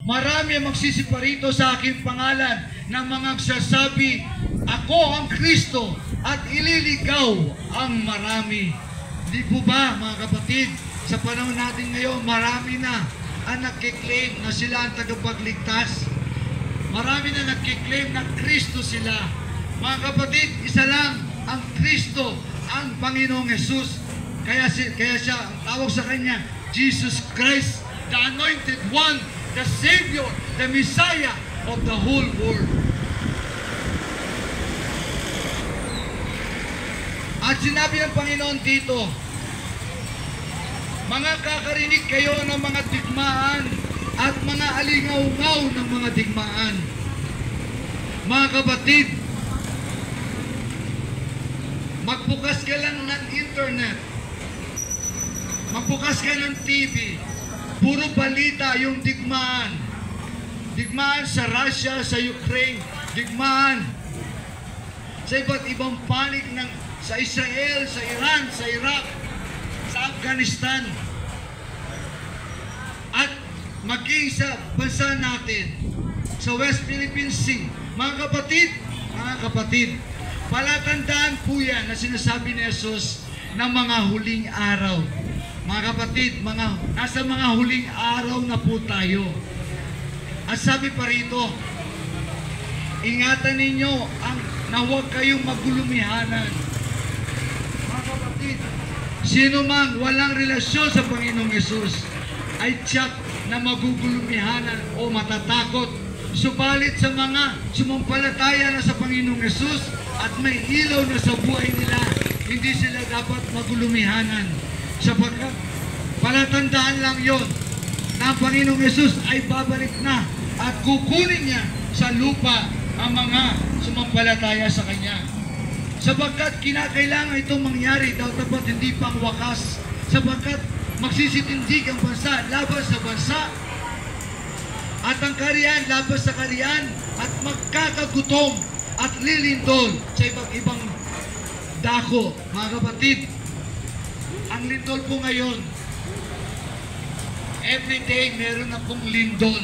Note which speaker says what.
Speaker 1: Marami ang magsisiparito sa aking pangalan ng mga magsasabi, ako ang Kristo, at ililigaw ang marami. Di po ba, mga kapatid, sa panahon natin ngayon, marami na ang nagkiklaim na sila ang tagapagligtas. Marami na nagkiklaim na Kristo sila. Mga kapatid, isa lang ang Kristo, ang Panginoong Jesus. Kaya siya, ang tawag sa Kanya, Jesus Christ, the Anointed One, the Savior, the Messiah of the whole world. At sinabi ng Panginoon dito, mga kakarinig kayo ng mga digmaan at mga alingaw-ngaw ng mga digmaan. Mga kapatid, magbukas ka lang ng internet, magbukas ka ng TV, puro balita yung digmaan. Digmaan sa Russia, sa Ukraine, digmaan sa iba't ibang panig sa Israel, sa Iran, sa Iraq, sa Afghanistan, at maging sa bansa natin, sa West Philippine Sea. Mga kapatid, palatandaan po yan na sinasabi ni Jesus ng mga huling araw. Mga kapatid, nasa mga huling araw na po tayo. At sabi pa rito, ingatan ninyo na huwag kayong magulumihanan. Mga kapatid, sino mang walang relasyon sa Panginoong Yesus ay tiyak na magugulumihanan o matatakot. Subalit sa mga sumampalataya na sa Panginoong Yesus at may ilaw na sa buhay nila, hindi sila dapat magulumihanan. Sapagkat palatandaan lang yon na ang Panginoong Yesus ay babalik na at kukunin niya sa lupa ang mga sumampalataya sa Kanya. Sapagkat kinakailangan itong mangyari, dapat hindi pang wakas. Sapagkat magsisitindig ang bansa laban sa bansa, at ang kariyan laban sa kariyan, at magkakagutom at lilindol sa iba't ibang dako. Mga kapatid, ang lindol po ngayon, everyday meron na pong lindol.